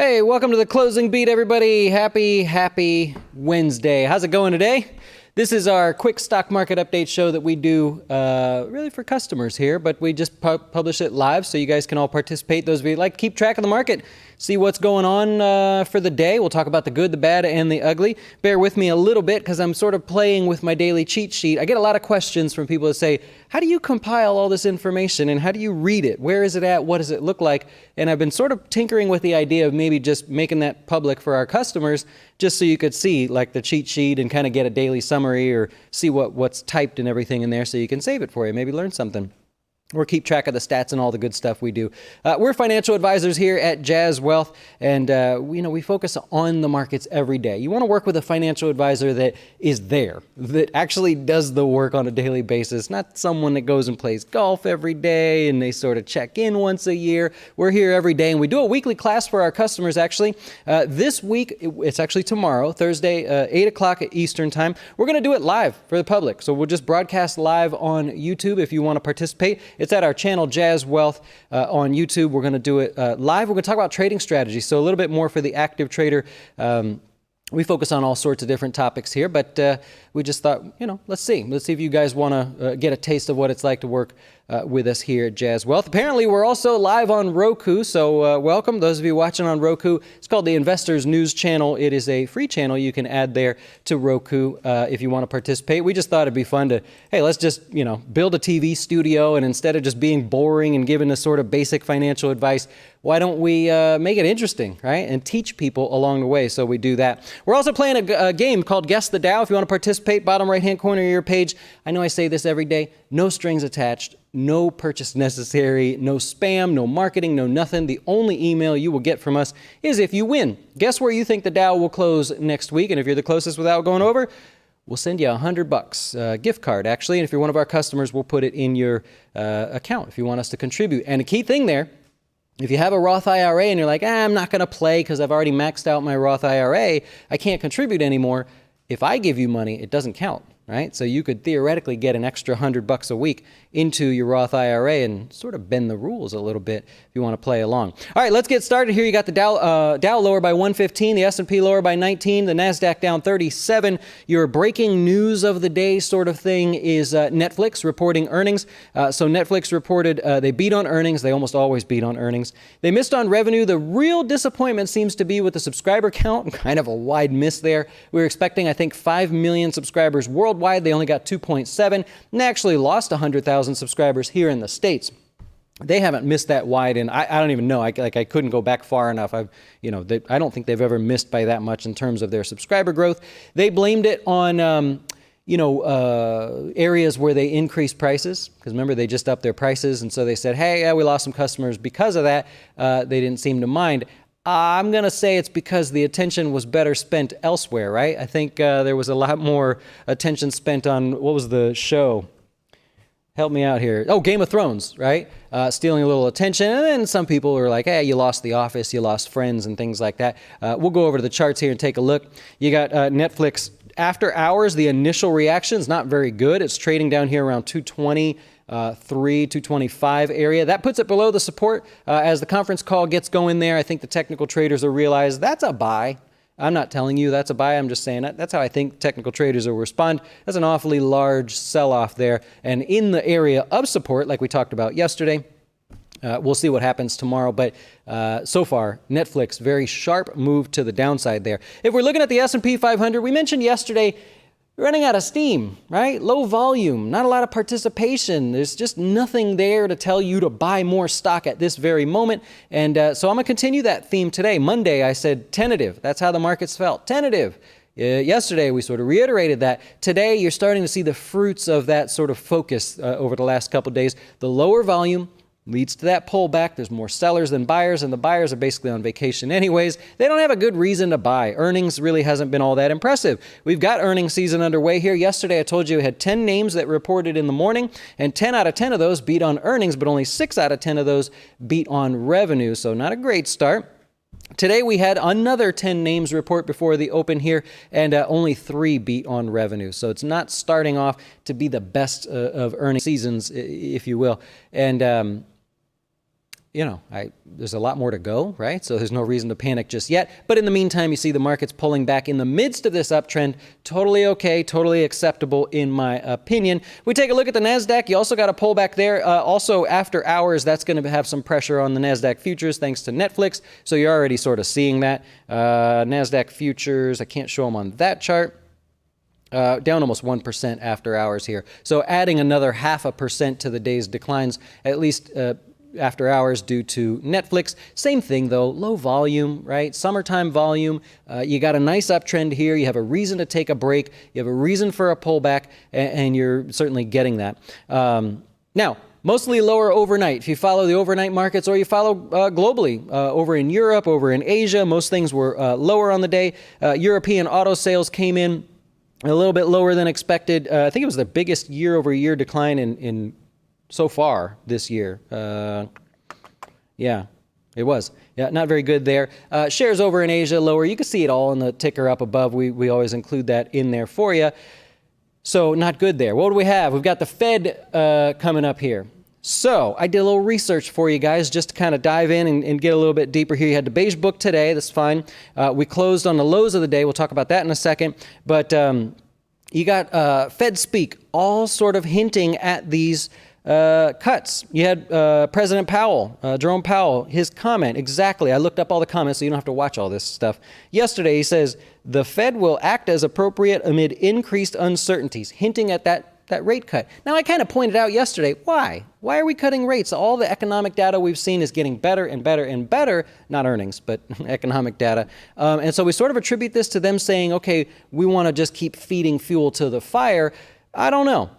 Hey, welcome to the closing beat, everybody. Happy Wednesday. How's it going today? This is our quick stock market update show that we do really for customers here, but we just publish it live so you guys can all participate. Those of you who like to keep track of the market, see what's going on for the day. We'll talk about the good, the bad, and the ugly. Bear with me a little bit because I'm sort of playing with my daily cheat sheet. I get a lot of questions from people that say, how do you compile all this information and how do you read it? Where is it at? What does it look like? And I've been sort of tinkering with the idea of maybe just making that public for our customers just so you could see like the cheat sheet and kind of get a daily summary or see what's typed and everything in there so you can save it for you, maybe learn something. Or keep track of the stats and all the good stuff we do. We're financial advisors here at Jazz Wealth, and we focus on the markets every day. You want to work with a financial advisor that is there, that actually does the work on a daily basis, not someone that goes and plays golf every day and they sort of check in once a year. We're here every day, and we do a weekly class for our customers, actually. This week, it's actually tomorrow, Thursday, 8 o'clock Eastern Time. We're going to do it live for the public, so we'll just broadcast live on YouTube if you want to participate. It's at our channel, Jazz Wealth, on YouTube. We're going to do it live. We're going to talk about trading strategies, so a little bit more for the active trader. We focus on all sorts of different topics here, but we just thought, let's see. Let's see if you guys want to get a taste of what it's like to work with us here at Jazz Wealth. Apparently, we're also live on Roku, so welcome. Those of you watching on Roku, it's called the Investors News Channel. It is a free channel you can add there to Roku if you want to participate. We just thought it'd be fun to, hey, let's just, build a TV studio, and instead of just being boring and giving this sort of basic financial advice, why don't we make it interesting, right? And teach people along the way, so we do that. We're also playing a game called Guess the Dow. If you want to participate, bottom right-hand corner of your page. I know I say this every day. No strings attached. No purchase necessary, no spam, no marketing, no nothing. The only email you will get from us is if you win. Guess where you think the Dow will close next week? And if you're the closest without going over, we'll send you $100, gift card actually. And if you're one of our customers, we'll put it in your account if you want us to contribute. And a key thing there, if you have a Roth IRA and you're like, I'm not going to play because I've already maxed out my Roth IRA, I can't contribute anymore. If I give you money, it doesn't count. Right? So you could theoretically get an extra $100 a week into your Roth IRA and sort of bend the rules a little bit if you want to play along. All right, let's get started here. You got the Dow lower by 115, the S&P lower by 19, the NASDAQ down 37. Your breaking news of the day sort of thing is Netflix reporting earnings. So Netflix reported they beat on earnings. They almost always beat on earnings. They missed on revenue. The real disappointment seems to be with the subscriber count. Kind of a wide miss there. We were expecting, I think, 5 million subscribers worldwide. They only got 2.7 and they actually lost 100,000 subscribers here in the States. They haven't missed that wide, and I don't even know. I couldn't go back far enough. I don't think they've ever missed by that much in terms of their subscriber growth. They blamed it on areas where they increased prices, because remember they just upped their prices, and so they said, hey, yeah, we lost some customers because of that. They didn't seem to mind. I'm going to say it's because the attention was better spent elsewhere, right? I think there was a lot more attention spent on, what was the show? Help me out here. Oh, Game of Thrones, right? Stealing a little attention. And then some people were like, hey, you lost The Office, you lost Friends and things like that. We'll go over to the charts here and take a look. You got Netflix after hours. The initial reaction is not very good. It's trading down here around 220. 225 area. That puts it below the support. As the conference call gets going there, I think the technical traders will realize that's a buy. I'm not telling you that's a buy. I'm just saying that's how I think technical traders will respond. That's an awfully large sell-off there. And in the area of support, like we talked about yesterday, we'll see what happens tomorrow. But so far, Netflix, very sharp move to the downside there. If we're looking at the S&P 500, we mentioned yesterday, running out of steam, right? Low volume, not a lot of participation. There's just nothing there to tell you to buy more stock at this very moment. And so I'm going to continue that theme today. Monday, I said tentative. That's how the markets felt. Tentative. Yesterday, we sort of reiterated that. Today, you're starting to see the fruits of that sort of focus over the last couple of days. The lower volume leads to that pullback. There's more sellers than buyers, and the buyers are basically on vacation anyways. They don't have a good reason to buy. Earnings really hasn't been all that impressive. We've got earnings season underway here. Yesterday, I told you we had 10 names that reported in the morning, and 10 out of 10 of those beat on earnings, but only 6 out of 10 of those beat on revenue, so not a great start. Today, we had another 10 names report before the open here, and only 3 beat on revenue. So it's not starting off to be the best of earnings seasons, if you will. And there's a lot more to go, right? So there's no reason to panic just yet. But in the meantime, you see the market's pulling back in the midst of this uptrend. Totally okay, totally acceptable in my opinion. We take a look at the NASDAQ. You also got a pullback there. Also, after hours, that's going to have some pressure on the NASDAQ futures thanks to Netflix. So you're already sort of seeing that. NASDAQ futures, I can't show them on that chart. Down almost 1% after hours here. So adding another 0.5% to the day's declines, at least after hours due to Netflix. Same thing though, low volume, right? Summertime volume. You got a nice uptrend here. You have a reason to take a break. You have a reason for a pullback, and you're certainly getting that. Now, mostly lower overnight. If you follow the overnight markets or you follow globally, over in Europe, over in Asia, most things were lower on the day. European auto sales came in a little bit lower than expected. I think it was the biggest year-over-year decline in so far this year. Yeah, it was. Yeah, not very good there. Shares over in Asia lower. You can see it all in the ticker up above. We always include that in there for you. So not good there. What do we have? We've got the Fed coming up here. So I did a little research for you guys just to kind of dive in and get a little bit deeper here. You had the beige book today. That's fine. We closed on the lows of the day. We'll talk about that in a second. But you got Fed speak, all sort of hinting at these cuts. You had President Powell, Jerome Powell, his comment, exactly. I looked up all the comments so you don't have to watch all this stuff. Yesterday he says, the Fed will act as appropriate amid increased uncertainties, hinting at that rate cut. Now, I kind of pointed out yesterday, why? Why are we cutting rates? All the economic data we've seen is getting better and better and better, not earnings, but economic data. And so we sort of attribute this to them saying, okay, we want to just keep feeding fuel to the fire. I don't know.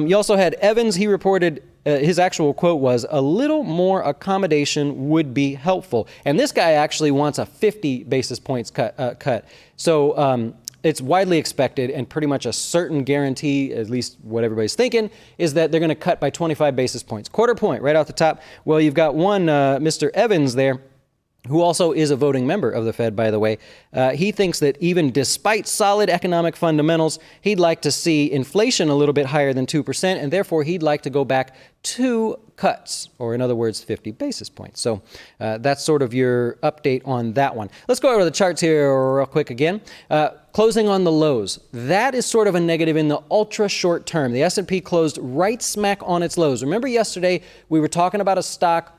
You also had Evans. He reported his actual quote was, a little more accommodation would be helpful. And this guy actually wants a 50 basis points cut. So it's widely expected and pretty much a certain guarantee, at least what everybody's thinking, is that they're going to cut by 25 basis points. Quarter point right out the top. Well, you've got one, Mr. Evans there, who also is a voting member of the Fed, by the way. He thinks that even despite solid economic fundamentals, he'd like to see inflation a little bit higher than 2%, and therefore he'd like to go back 2 cuts, or in other words, 50 basis points. So that's sort of your update on that one. Let's go over the charts here real quick again. Closing on the lows. That is sort of a negative in the ultra short term. The S&P closed right smack on its lows. Remember yesterday we were talking about a stock,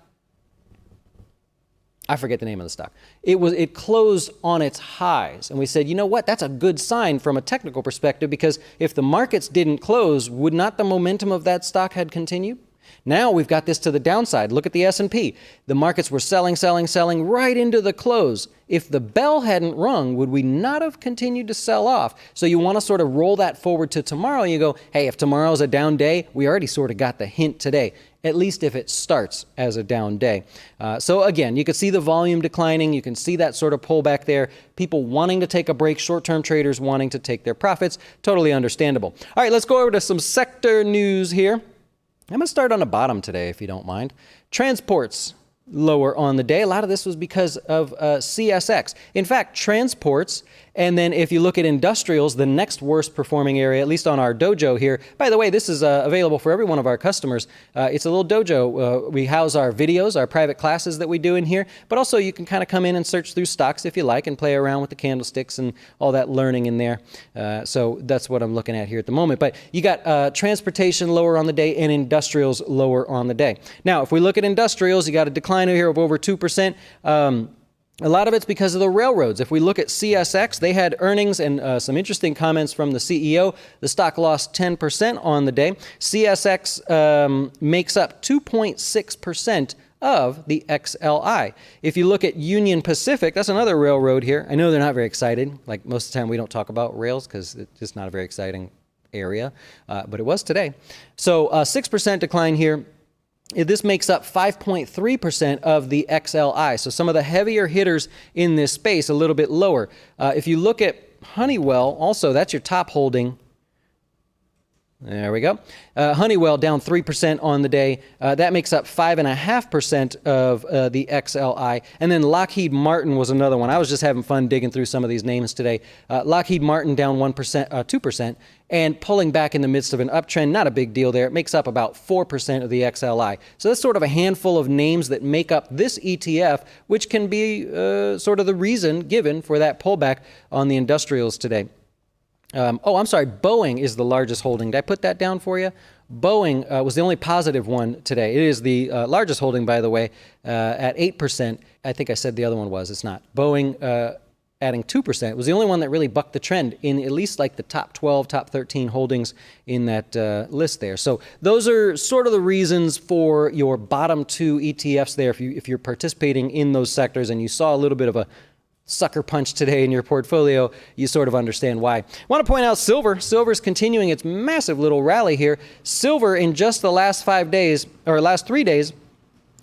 I forget the name of the stock. It closed on its highs. And we said, you know what? That's a good sign from a technical perspective, because if the markets didn't close, would not the momentum of that stock had continued? Now we've got this to the downside. Look at the S&P. The markets were selling right into the close. If the bell hadn't rung, would we not have continued to sell off? So you want to sort of roll that forward to tomorrow. And you go, hey, if tomorrow's a down day, we already sort of got the hint today, at least if it starts as a down day. So again, you can see the volume declining. You can see that sort of pullback there. People wanting to take a break, short-term traders wanting to take their profits. Totally understandable. All right, let's go over to some sector news here. I'm going to start on the bottom today, if you don't mind. Transports lower on the day. A lot of this was because of CSX. In fact, transports, and then if you look at industrials, the next worst performing area, at least on our dojo here. By the way, this is available for every one of our customers. It's a little dojo. We house our videos, our private classes that we do in here, but also you can kind of come in and search through stocks if you like and play around with the candlesticks and all that learning in there. So that's what I'm looking at here at the moment. But you got transportation lower on the day and industrials lower on the day. Now, if we look at industrials, you got a decline here of over 2%. A lot of it's because of the railroads. If we look at CSX, they had earnings and some interesting comments from the CEO. The stock lost 10% on the day. CSX makes up 2.6% of the XLI. If you look at Union Pacific, that's another railroad here. I know they're not very excited. Like most of the time we don't talk about rails because it's just not a very exciting area, but it was today. So 6% decline here. This makes up 5.3% of the XLI. So some of the heavier hitters in this space, a little bit lower. If you look at Honeywell, also, that's your top holding. There we go. Honeywell down 3% on the day. That makes up 5.5% of the XLI. And then Lockheed Martin was another one. I was just having fun digging through some of these names today. Lockheed Martin down 2%, and pulling back in the midst of an uptrend. Not a big deal there. It makes up about 4% of the XLI. So that's sort of a handful of names that make up this ETF, which can be sort of the reason given for that pullback on the industrials today. I'm sorry, Boeing is the largest holding. Did I put that down for you? Boeing was the only positive one today. It is the largest holding, by the way, at 8%. I think I said the other one was. It's not. Boeing adding 2% was the only one that really bucked the trend in at least like the top 12, top 13 holdings in that list there. So those are sort of the reasons for your bottom two ETFs there. If you're participating in those sectors and you saw a little bit of a sucker punch today in your portfolio, you sort of understand why. I want to point out silver. Silver's continuing its massive little rally here. Silver in just the last 5 days, or last 3 days,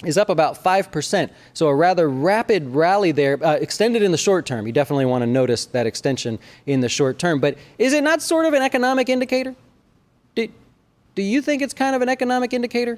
is up about 5%. So a rather rapid rally there, extended in the short term. You definitely want to notice that extension in the short term. But is it not sort of an economic indicator? Do you think it's kind of an economic indicator?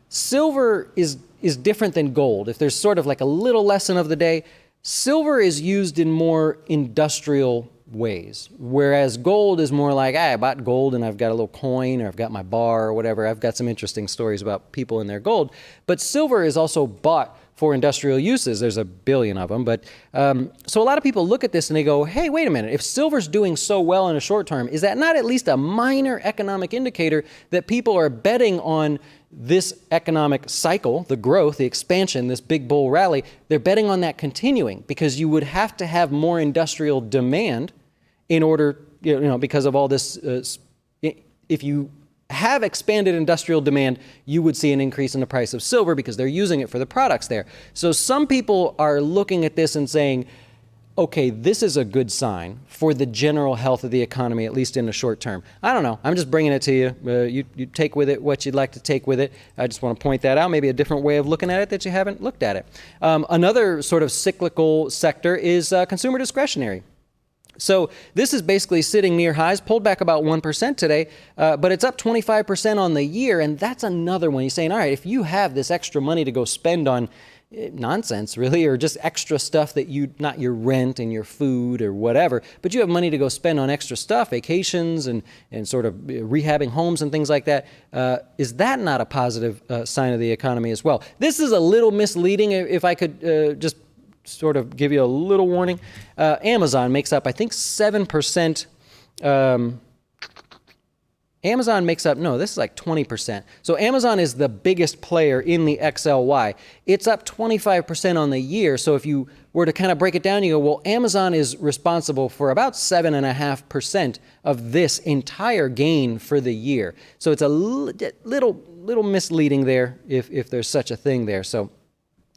Silver is different than gold. If there's sort of like a little lesson of the day, silver is used in more industrial ways, whereas gold is more like, I bought gold and I've got a little coin, or I've got my bar or whatever. I've got some interesting stories about people and their gold. But silver is also bought for industrial uses. There's 1 billion of them. But so a lot of people look at this and they go, hey, wait a minute. If silver's doing so well in the short term, is that not at least a minor economic indicator that people are betting on this economic cycle, the growth, the expansion, this big bull rally? They're betting on that continuing, because you would have to have more industrial demand in order, because of all this. If you have expanded industrial demand, you would see an increase in the price of silver because they're using it for the products there. So some people are looking at this and saying, okay, this is a good sign for the general health of the economy, at least in the short term. I don't know. I'm just bringing it to you. You take with it what you'd like to take with it. I just want to point that out, maybe a different way of looking at it that you haven't looked at it. Another sort of cyclical sector is consumer discretionary. So this is basically sitting near highs, pulled back about 1% today, but it's up 25% on the year, and that's another one. You're saying, all right, if you have this extra money to go spend on nonsense, really, or just extra stuff that not your rent and your food or whatever, but you have money to go spend on extra stuff, vacations and sort of rehabbing homes and things like that, is that not a positive sign of the economy as well? This is a little misleading, if I could just sort of give you a little warning. Amazon makes up, I think, 7%. Amazon makes up, no, this is like 20%. So Amazon is the biggest player in the XLY. It's up 25% on the year. So if you were to kind of break it down, you go, well, Amazon is responsible for about 7.5% of this entire gain for the year. So it's a little misleading there, if there's such a thing there. So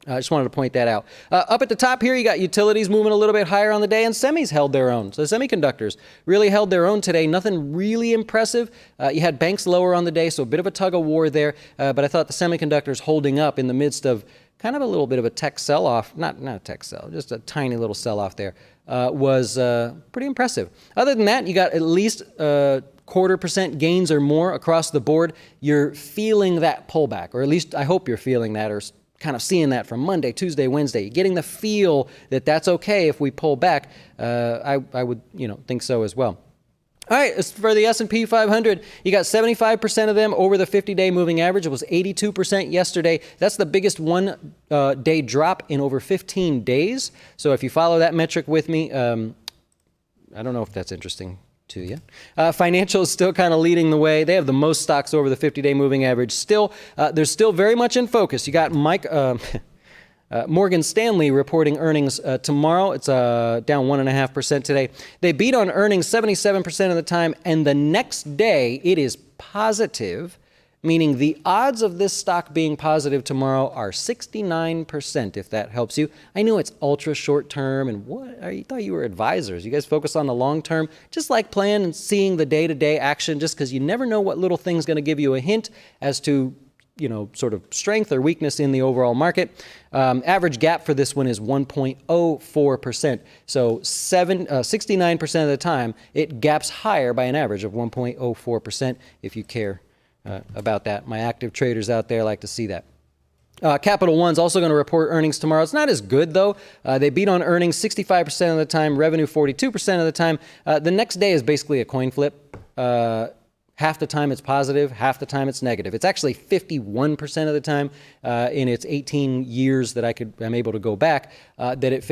I just wanted to point that out. Up at the top here, you got utilities moving a little bit higher on the day, and semis held their own. So semiconductors really held their own today. Nothing really impressive. You had banks lower on the day, so a bit of a tug of war there. But I thought the semiconductors holding up in the midst of kind of a little bit of a tech sell-off, not a tech sell, just a tiny little sell-off there, was pretty impressive. Other than that, you got at least 0.25% gains or more across the board. You're feeling that pullback, or at least I hope you're feeling that, or kind of seeing that from Monday, Tuesday, Wednesday, getting the feel that that's okay if we pull back. I would think so as well. All right, as for the S&P 500, you got 75% of them over the 50-day moving average. It was 82% yesterday. That's the biggest one-day drop in over 15 days. So if you follow that metric with me, I don't know if that's interesting to you. Financial is still kind of leading the way. They have the most stocks over the 50-day moving average. Still, they're still very much in focus. You got Morgan Stanley reporting earnings tomorrow. It's down 1.5% today. They beat on earnings 77% of the time, and the next day it is positive, meaning the odds of this stock being positive tomorrow are 69%, if that helps you. I know it's ultra short term, and you thought you were advisors. You guys focus on the long term, just like playing and seeing the day-to-day action, just because you never know what little thing's going to give you a hint as to sort of strength or weakness in the overall market. Average gap for this one is 1.04%. So 69% of the time, it gaps higher by an average of 1.04%, if you care about that. My active traders out there like to see that. Capital One's also going to report earnings tomorrow. It's not as good, though. They beat on earnings 65% of the time, revenue 42% of the time. The next day is basically a coin flip. Half the time it's positive, half the time it's negative. It's actually 51% of the time in its 18 years that I'm able to go back that it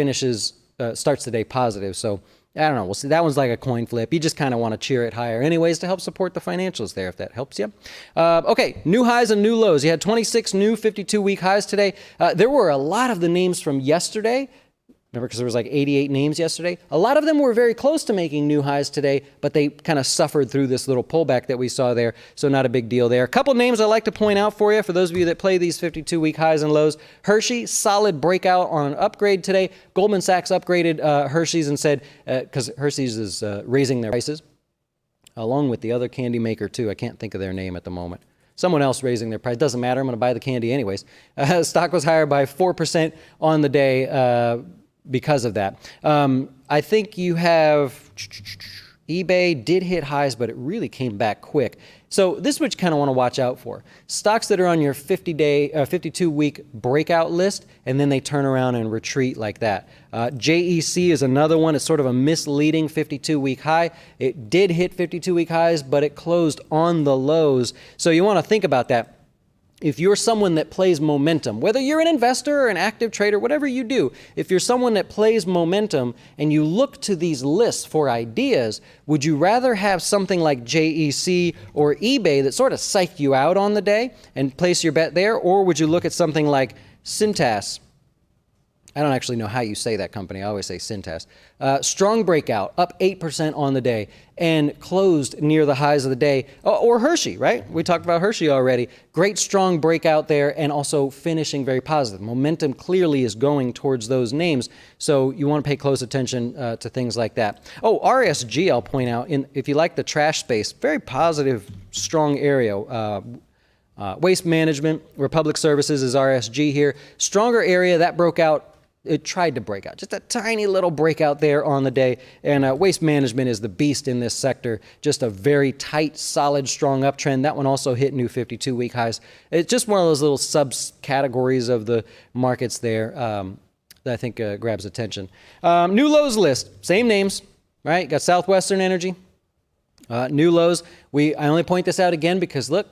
starts the day positive. So I don't know. We'll see. That one's like a coin flip. You just kind of want to cheer it higher anyways to help support the financials there, if that helps you. Okay, new highs and new lows. You had 26 new 52-week highs today. There were a lot of the names from yesterday. Remember, because there was like 88 names yesterday. A lot of them were very close to making new highs today, but they kind of suffered through this little pullback that we saw there, so not a big deal there. A couple names I'd like to point out for you, for those of you that play these 52-week highs and lows. Hershey, solid breakout on an upgrade today. Goldman Sachs upgraded Hershey's and said, because Hershey's is raising their prices, along with the other candy maker too. I can't think of their name at the moment. Someone else raising their price. Doesn't matter. I'm going to buy the candy anyways. Stock was higher by 4% on the day, because of that. I think you have eBay did hit highs, but it really came back quick. So this is what you kind of want to watch out for. Stocks that are on your 52-week breakout list, and then they turn around and retreat like that. JEC is another one. It's sort of a misleading 52-week high. It did hit 52-week highs, but it closed on the lows. So you want to think about that. If you're someone that plays momentum, whether you're an investor or an active trader, whatever you do, if you're someone that plays momentum and you look to these lists for ideas, would you rather have something like JEC or eBay that sort of psych you out on the day and place your bet there? Or would you look at something like Cintas? I don't actually know how you say that company. I always say Cintas. Strong breakout, up 8% on the day and closed near the highs of the day. Or Hershey, right? We talked about Hershey already. Great strong breakout there and also finishing very positive. Momentum clearly is going towards those names. So you want to pay close attention to things like that. Oh, RSG, I'll point out, if you like the trash space, very positive, strong area. Waste Management, Republic Services is RSG here. Stronger area, that broke out. It tried to break out, just a tiny little breakout there on the day. And Waste Management is the beast in this sector, just a very tight, solid, strong uptrend. That one also hit new 52-week highs. It's just one of those little subcategories of the markets there that I think grabs attention. New lows list, same names, right? Got Southwestern Energy, new lows. I only point this out again because, look,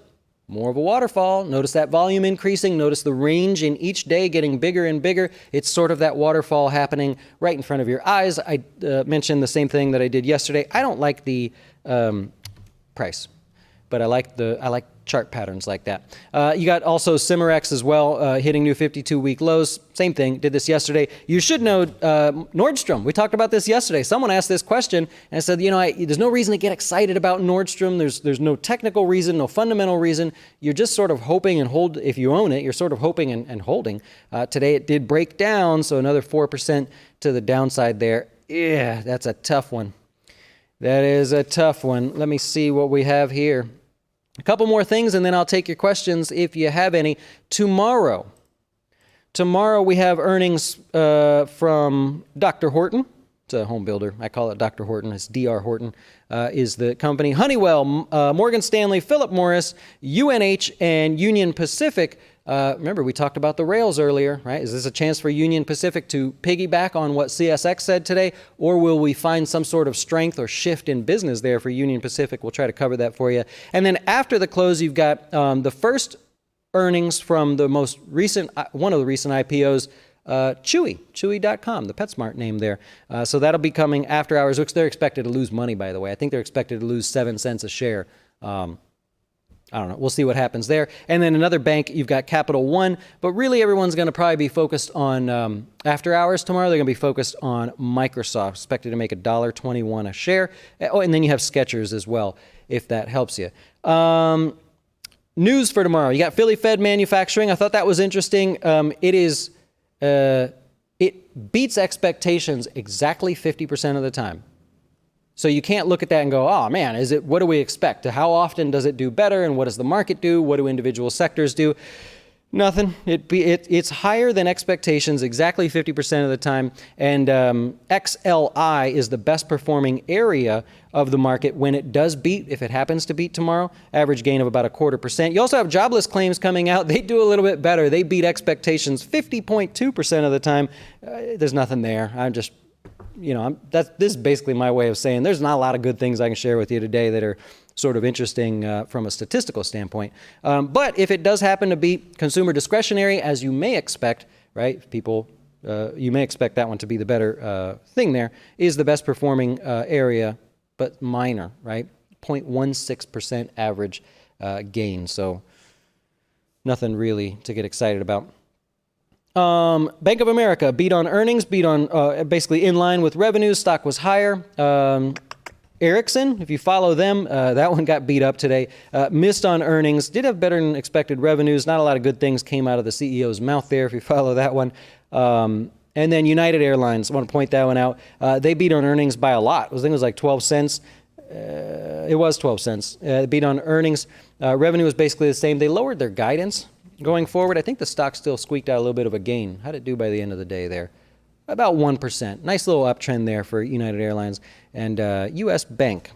more of a waterfall. Notice that volume increasing. Notice the range in each day getting bigger and bigger. It's sort of that waterfall happening right in front of your eyes. I mentioned the same thing that I did yesterday. I don't like the price, but I like chart patterns like that. You got also Cimarex as well, hitting new 52-week lows. Same thing, did this yesterday. You should know Nordstrom. We talked about this yesterday. Someone asked this question and I said, there's no reason to get excited about Nordstrom. There's no technical reason, no fundamental reason. You're just sort of hoping and hold. If you own it, you're sort of hoping and holding. Today it did break down, so another 4% to the downside there. Yeah, that's a tough one. That is a tough one. Let me see what we have here. A couple more things, and then I'll take your questions if you have any. Tomorrow we have earnings from Dr. Horton. It's a home builder. I call it Dr. Horton. It's DR Horton is the company. Honeywell, Morgan Stanley, Philip Morris, UNH, and Union Pacific. Remember, we talked about the rails earlier, right? Is this a chance for Union Pacific to piggyback on what CSX said today, or will we find some sort of strength or shift in business there for Union Pacific? We'll try to cover that for you. And then after the close, you've got the first earnings from the most recent, one of the recent IPOs, Chewy.com, the PetSmart name there. So that'll be coming after hours, which they're expected to lose money, by the way. I think they're expected to lose 7 cents a share. I don't know. We'll see what happens there. And then another bank, you've got Capital One, but really everyone's going to probably be focused on, after hours tomorrow, they're going to be focused on Microsoft, expected to make $1.21 a share. Oh, and then you have Skechers as well, if that helps you. News for tomorrow. You got Philly Fed Manufacturing. I thought that was interesting. It beats expectations exactly 50% of the time. So you can't look at that and go, oh man, what do we expect? How often does it do better, and what does the market do? What do individual sectors do? Nothing. It's higher than expectations exactly 50% of the time, and XLI is the best performing area of the market when it does beat, if it happens to beat tomorrow, average gain of about 0.25%. You also have jobless claims coming out. They do a little bit better. They beat expectations 50.2% of the time. There's nothing there. This is basically my way of saying there's not a lot of good things I can share with you today that are sort of interesting from a statistical standpoint. But if it does happen to be consumer discretionary, as you may expect, right? You may expect that one to be the better thing there, is the best performing area, but minor, right? 0.16% average gain. So nothing really to get excited about. Bank of America beat on earnings, beat on basically in line with revenues. Stock was higher. Ericsson, if you follow them, that one got beat up today. Missed on earnings, did have better than expected revenues. Not a lot of good things came out of the CEO's mouth there, if you follow that one. And then United Airlines, I want to point that one out. They beat on earnings by a lot. I think it was like 12 cents. It was 12 cents. Beat on earnings. Revenue was basically the same. They lowered their guidance going forward. I think the stock still squeaked out a little bit of a gain. How did it do by the end of the day there? About 1%. Nice little uptrend there for United Airlines. And U.S. Bank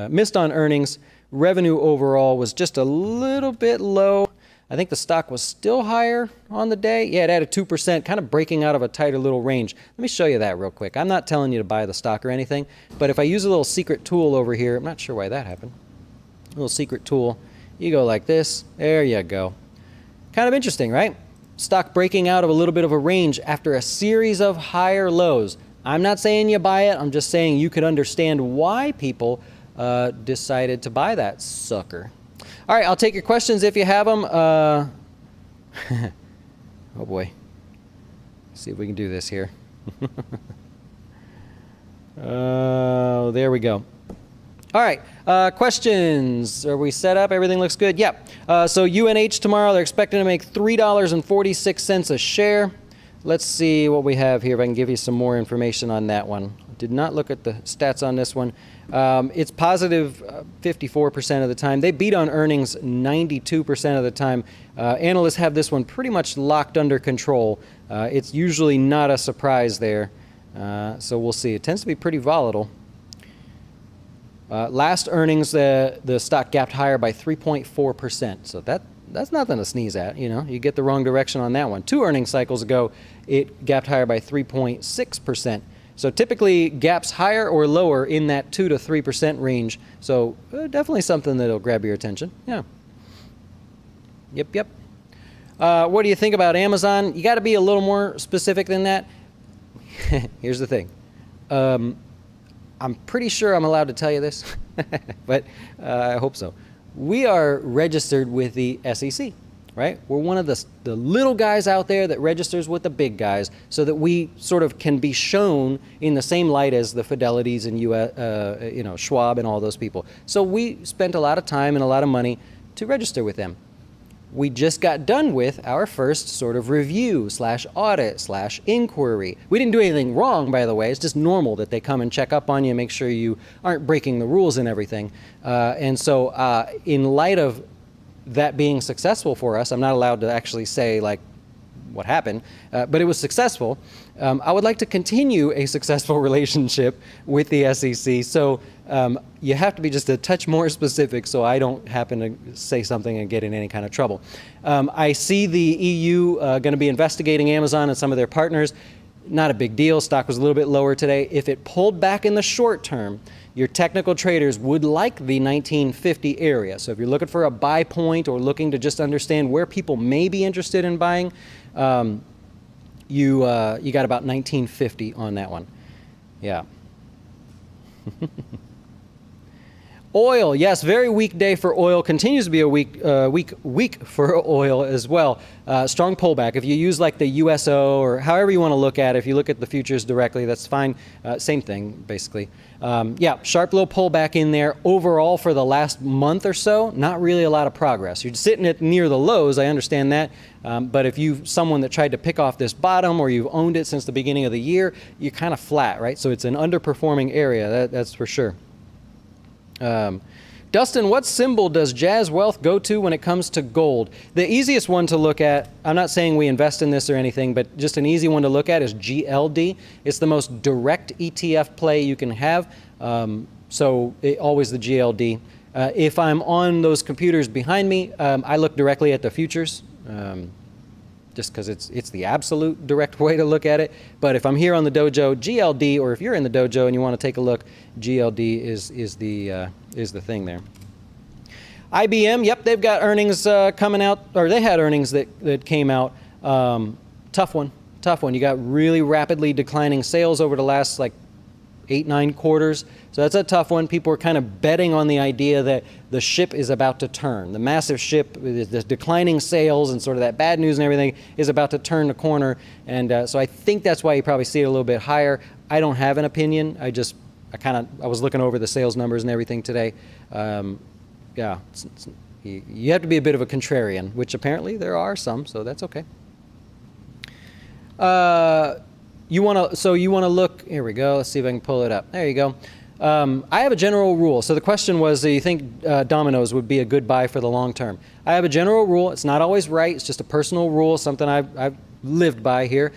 missed on earnings. Revenue overall was just a little bit low. I think the stock was still higher on the day. Yeah, it added 2%, kind of breaking out of a tighter little range. Let me show you that real quick. I'm not telling you to buy the stock or anything, but if I use a little secret tool over here, I'm not sure why that happened. A little secret tool. You go like this. There you go. Kind of interesting, right? Stock breaking out of a little bit of a range after a series of higher lows. I'm not saying you buy it. I'm just saying you could understand why people decided to buy that sucker. All right, I'll take your questions if you have them. Oh boy. Let's see if we can do this here. There we go. All right, questions. Are we set up? Everything looks good? Yep. So UNH tomorrow, they're expecting to make $3.46 a share. Let's see what we have here, if I can give you some more information on that one. Did not look at the stats on this one. It's positive 54% of the time. They beat on earnings 92% of the time. Analysts have this one pretty much locked under control. It's usually not a surprise there. So we'll see. It tends to be pretty volatile. Last earnings, the stock gapped higher by 3.4%. So that's nothing to sneeze at. You get the wrong direction on that one. 2 earnings cycles ago, it gapped higher by 3.6%. So typically gaps higher or lower in that 2 to 3% range. So definitely something that'll grab your attention. Yeah. Yep. What do you think about Amazon? You got to be a little more specific than that. Here's the thing. I'm pretty sure I'm allowed to tell you this, but I hope so. We are registered with the SEC, right? We're one of the little guys out there that registers with the big guys so that we sort of can be shown in the same light as the Fidelities and Schwab and all those people. So we spent a lot of time and a lot of money to register with them. We just got done with our first sort of review / audit / inquiry. We didn't do anything wrong, by the way. It's just normal that they come and check up on you, make sure you aren't breaking the rules and everything. And so in light of that being successful for us, I'm not allowed to actually say like what happened, but it was successful. I would like to continue a successful relationship with the SEC. So you have to be just a touch more specific so I don't happen to say something and get in any kind of trouble. I see the EU going to be investigating Amazon and some of their partners. Not a big deal. Stock was a little bit lower today. If it pulled back in the short term, your technical traders would like the 1950 area. So if you're looking for a buy point or looking to just understand where people may be interested in buying, you got about 1950 on that one. Yeah. Oil, yes, very weak day for oil. Continues to be a week for oil as well. Strong pullback. If you use like the USO or however you want to look at it, if you look at the futures directly, that's fine. Same thing, basically. Yeah, sharp little pullback in there. Overall, for the last month or so, not really a lot of progress. You're sitting at near the lows, I understand that. But if you're someone that tried to pick off this bottom or you've owned it since the beginning of the year, you're kind of flat, right? So it's an underperforming area, that's for sure. Dustin, what symbol does Jazz Wealth go to when it comes to gold? The easiest one to look at, I'm not saying we invest in this or anything, but just an easy one to look at is GLD. It's the most direct ETF play you can have, always the GLD. If I'm on those computers behind me, I look directly at the futures. Just because it's the absolute direct way to look at it. But if I'm here on the dojo, GLD, or if you're in the dojo and you want to take a look, GLD is the thing there. IBM, yep, they've got earnings coming out, or they had earnings that came out. Tough one. You got really rapidly declining sales over the last 8-9 quarters. So that's a tough one. People are kind of betting on the idea that the ship is about to turn. The massive ship, the declining sales and sort of that bad news and everything is about to turn the corner. And so I think that's why you probably see it a little bit higher. I don't have an opinion. I was looking over the sales numbers and everything today. Yeah, you have to be a bit of a contrarian, which apparently there are some, so that's okay. You want to look, here we go, let's see if I can pull it up. There you go. I have a general rule. So the question was, do you think Domino's would be a good buy for the long term? I have a general rule. It's not always right. It's just a personal rule, something I've lived by here.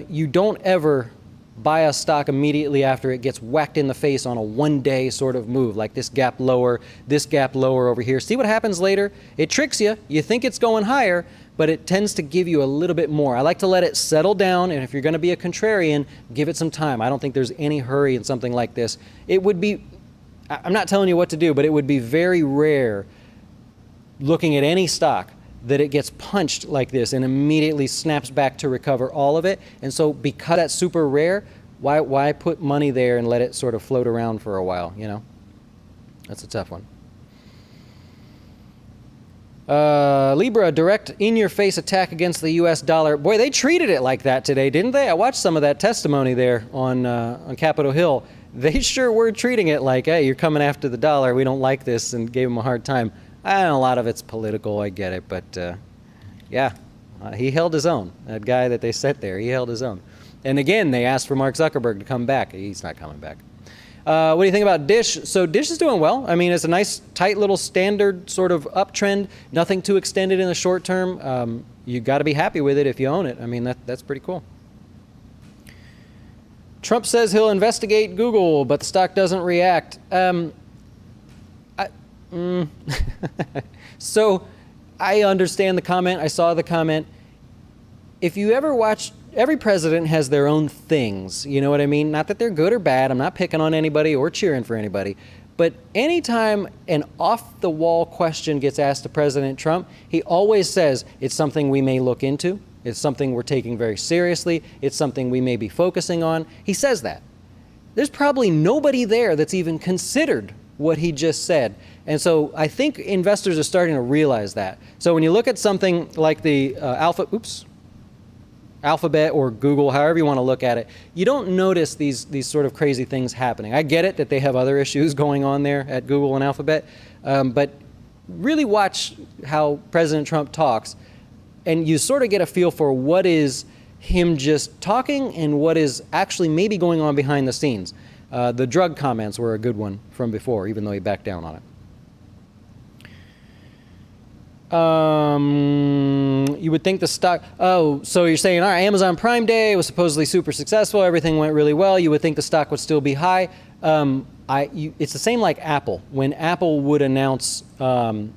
You don't ever buy a stock immediately after it gets whacked in the face on a one-day sort of move, like this gap lower over here. See what happens later? It tricks you. You think it's going higher, but it tends to give you a little bit more. I like to let it settle down, and if you're going to be a contrarian, give it some time. I don't think there's any hurry in something like this. It would be, I'm not telling you what to do, but it would be very rare looking at any stock that it gets punched like this and immediately snaps back to recover all of it. And so because that's super rare, why put money there and let it sort of float around for a while, you know? That's a tough one. Libra, direct in-your-face attack against the U.S. dollar. Boy, they treated it like that today, didn't they? I watched some of that testimony there on Capitol Hill. They sure were treating it like, hey, you're coming after the dollar. We don't like this, and gave them a hard time. I know a lot of it's political. I get it, but yeah, he held his own. That guy that they set there, he held his own. And again, they asked for Mark Zuckerberg to come back. He's not coming back. What do you think about Dish? So Dish is doing well. I mean, it's a nice, tight little standard sort of uptrend. Nothing too extended in the short term. You got to be happy with it if you own it. I mean, that's pretty cool. Trump says he'll investigate Google, but the stock doesn't react. So I understand the comment. I saw the comment. If you ever watch, every president has their own things. You know what I mean? Not that they're good or bad. I'm not picking on anybody or cheering for anybody. But anytime an off-the-wall question gets asked to President Trump, he always says it's something we may look into. It's something we're taking very seriously. It's something we may be focusing on. He says that. There's probably nobody there that's even considered what he just said. And so I think investors are starting to realize that. So when you look at something like the Alphabet or Google, however you want to look at it, you don't notice these sort of crazy things happening. I get it that they have other issues going on there at Google and Alphabet, but really watch how President Trump talks, and you sort of get a feel for what is him just talking and what is actually maybe going on behind the scenes. The drug comments were a good one from before, even though he backed down on it. You would think the stock, so you're saying, all right, Amazon Prime Day was supposedly super successful, everything went really well, you would think the stock would still be high. It's the same like Apple. When Apple would announce a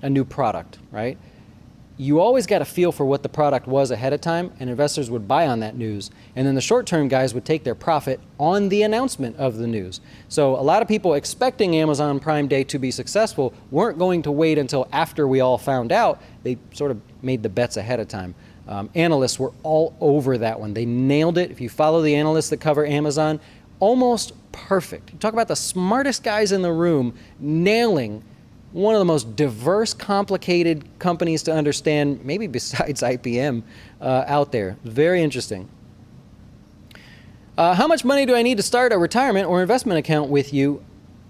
new product, right? You always got a feel for what the product was ahead of time, and investors would buy on that news. And then the short-term guys would take their profit on the announcement of the news. So a lot of people expecting Amazon Prime Day to be successful weren't going to wait until after we all found out. They sort of made the bets ahead of time. Analysts were all over that one. They nailed it. If you follow the analysts that cover Amazon, almost perfect. You talk about the smartest guys in the room nailing one of the most diverse, complicated companies to understand, maybe besides IPM, out there. Very interesting. How much money do I need to start a retirement or investment account with you?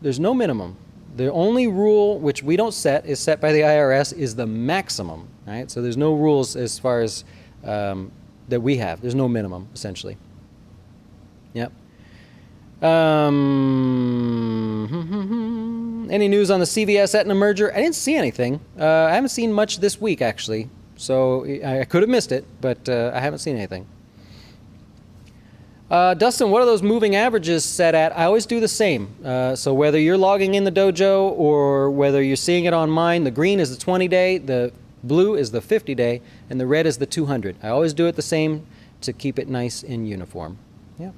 There's no minimum. The only rule, which we don't set, is set by the IRS, is the maximum. Right? So there's no rules as far as that we have. There's no minimum, essentially. Yep. Any news on the CVS Aetna merger? I didn't see anything. I haven't seen much this week, actually. So I could have missed it, but I haven't seen anything. Dustin, what are those moving averages set at? I always do the same. So whether you're logging in the dojo or whether you're seeing it on mine, the green is the 20-day, the blue is the 50-day, and the red is the 200. I always do it the same to keep it nice and uniform. Yeah.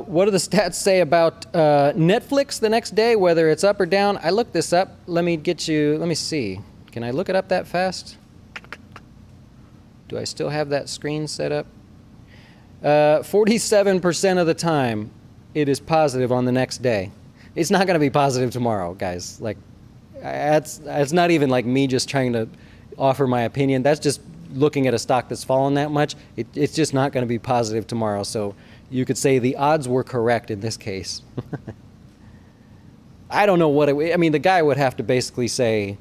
What do the stats say about Netflix the next day, whether it's up or down? I looked this up. Let me see. Can I look it up that fast? Do I still have that screen set up? 47% of the time, it is positive on the next day. It's not going to be positive tomorrow, guys. Like, it's not even like me just trying to offer my opinion. That's just looking at a stock that's fallen that much. It's just not going to be positive tomorrow. So you could say the odds were correct in this case. I don't know what I mean, the guy would have to basically say,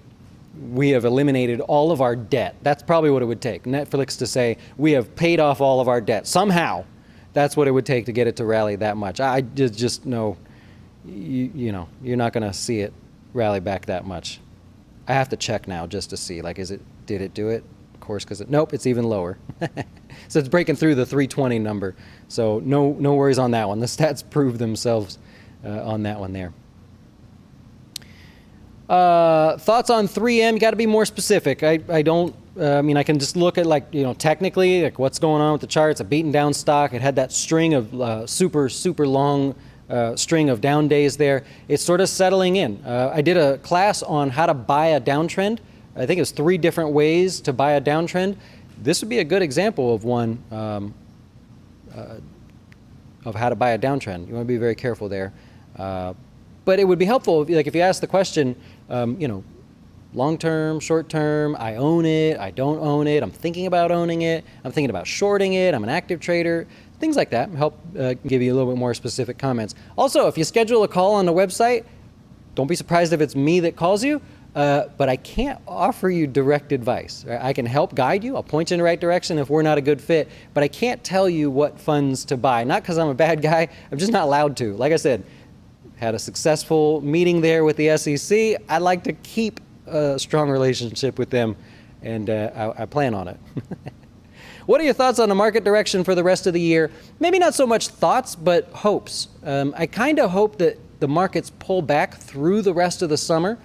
we have eliminated all of our debt. That's probably what it would take. Netflix to say, we have paid off all of our debt. Somehow, that's what it would take to get it to rally that much. I just know, you know, you're not going to see it rally back that much. I have to check now just to see, like, did it do it? Of course, because nope, it's even lower. So it's breaking through the 320 number. So no worries on that one. The stats prove themselves on that one there. Thoughts on 3M? You got to be more specific. I mean, I can just look at, like, you know, technically, like, what's going on with the chart. It's a beaten down stock. It had that string of super long string of down days there. It's sort of settling in. I did a class on how to buy a downtrend. I think it was 3 different ways to buy a downtrend. This would be a good example of one of how to buy a downtrend. You want to be very careful there. But it would be helpful, like, if you ask the question, you know, long term, short term, I own it, I don't own it, I'm thinking about owning it, I'm thinking about shorting it, I'm an active trader, things like that help give you a little bit more specific comments. Also, if you schedule a call on the website, don't be surprised if it's me that calls you, but I can't offer you direct advice. Right? I can help guide you, I'll point you in the right direction if we're not a good fit, but I can't tell you what funds to buy. Not because I'm a bad guy, I'm just not allowed to. Like I said, had a successful meeting there with the SEC. I'd like to keep a strong relationship with them, and I plan on it. What are your thoughts on the market direction for the rest of the year? Maybe not so much thoughts, but hopes. I kind of hope that the markets pull back through the rest of the summer,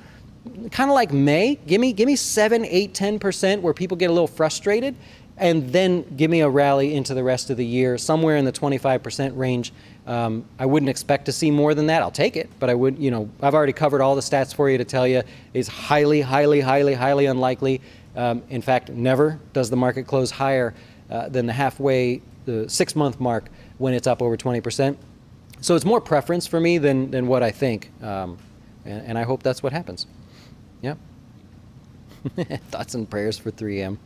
kind of like May. Give me 7, 8, 10% where people get a little frustrated, and then give me a rally into the rest of the year, somewhere in the 25% range. I wouldn't expect to see more than that. I'll take it, but I would, you know, I've already covered all the stats for you to tell you it's highly unlikely. In fact, never does the market close higher than the 6-month mark when it's up over 20%. So it's more preference for me than what I think, and I hope that's what happens. Yeah. Thoughts and prayers for 3M.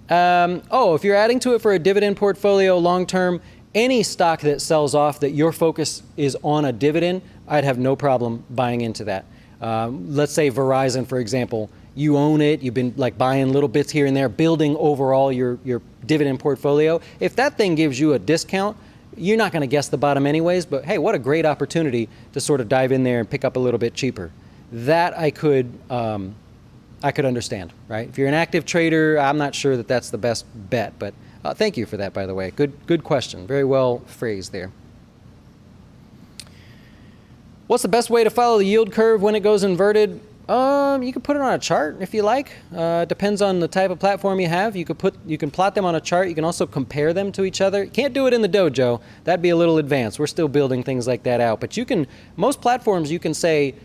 If you're adding to it for a dividend portfolio long term, any stock that sells off that your focus is on a dividend, I'd have no problem buying into that. Let's say Verizon, for example, you own it, you've been like buying little bits here and there, building overall your dividend portfolio. If that thing gives you a discount, you're not going to guess the bottom anyways, but hey, what a great opportunity to sort of dive in there and pick up a little bit cheaper. That I could understand, right? If you're an active trader, I'm not sure that that's the best bet, but thank you for that, by the way. Good question. Very well phrased there. What's the best way to follow the yield curve when it goes inverted? You can put it on a chart if you like. Depends on the type of platform you have. You can plot them on a chart. You can also compare them to each other. You can't do it in the dojo. That'd be a little advanced. We're still building things like that out. But most platforms you can say,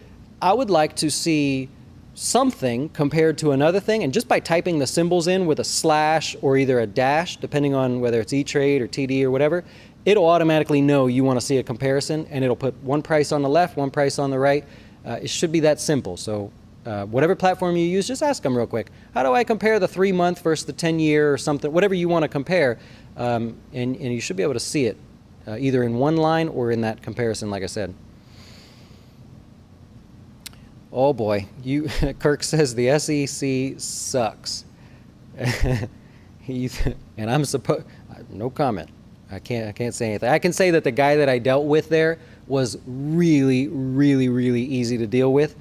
I would like to see something compared to another thing, and just by typing the symbols in with a slash or either a dash, depending on whether it's E-Trade or TD or whatever, it'll automatically know you want to see a comparison, and it'll put one price on the left, one price on the right. It should be that simple. So whatever platform you use, just ask them real quick. How do I compare the 3-month versus the 10-year or something, whatever you want to compare, and you should be able to see it either in one line or in that comparison, like I said. Oh boy, Kirk says the SEC sucks. And I'm no comment. I can't say anything. I can say that the guy that I dealt with there was really, really, really easy to deal with.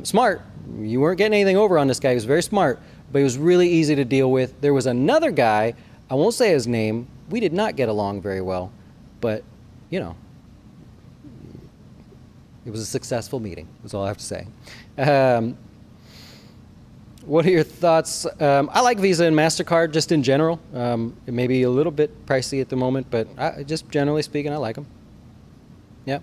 Smart. You weren't getting anything over on this guy. He was very smart, but he was really easy to deal with. There was another guy, I won't say his name. We did not get along very well, but you know, it was a successful meeting, is all I have to say. What are your thoughts? I like Visa and MasterCard just in general. It may be a little bit pricey at the moment, but just generally speaking, I like them. Yep.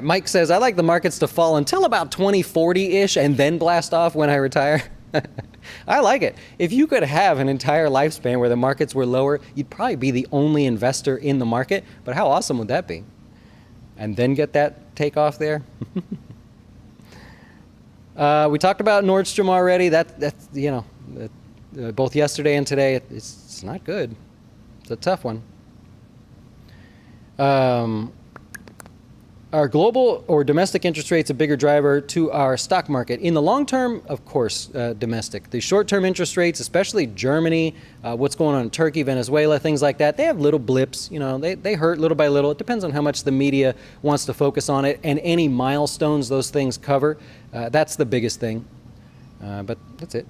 Mike says, I like the markets to fall until about 2040-ish and then blast off when I retire. I like it. If you could have an entire lifespan where the markets were lower, you'd probably be the only investor in the market. But how awesome would that be? And then get that takeoff there. We talked about Nordstrom already. That's you know, both yesterday and today. It's not good. It's a tough one. Are global or domestic interest rates a bigger driver to our stock market? In the long term, of course, domestic. The short-term interest rates, especially Germany, what's going on in Turkey, Venezuela, things like that, they have little blips. You know, they hurt little by little. It depends on how much the media wants to focus on it and any milestones those things cover. That's the biggest thing. But that's it.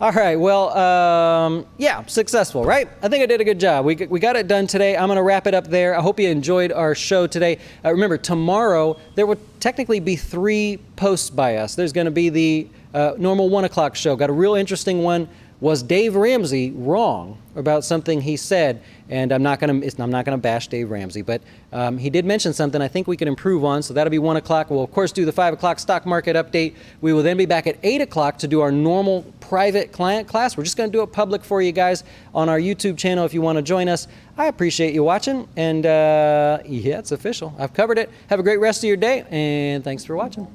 All right, well, yeah, successful, right? I think I did a good job. We got it done today. I'm going to wrap it up there. I hope you enjoyed our show today. Remember, tomorrow, there will technically be 3 posts by us. There's going to be the normal 1 o'clock show. Got a real interesting one. Was Dave Ramsey wrong about something he said? And I'm not gonna bash Dave Ramsey, but he did mention something I think we can improve on. So that'll be 1 o'clock. We'll of course do the 5 o'clock stock market update. We will then be back at 8 o'clock to do our normal private client class. We're just gonna do it public for you guys on our YouTube channel if you want to join us. I appreciate you watching, and yeah, it's official. I've covered it. Have a great rest of your day, and thanks for watching.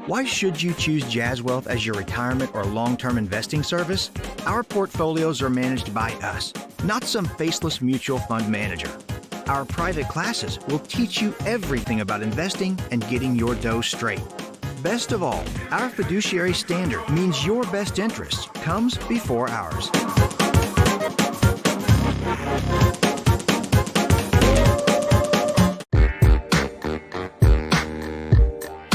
Why should you choose Jazz Wealth as your retirement or long-term investing service? Our portfolios are managed by us, not some faceless mutual fund manager. Our private classes will teach you everything about investing and getting your dough straight. Best of all, our fiduciary standard means your best interest comes before ours.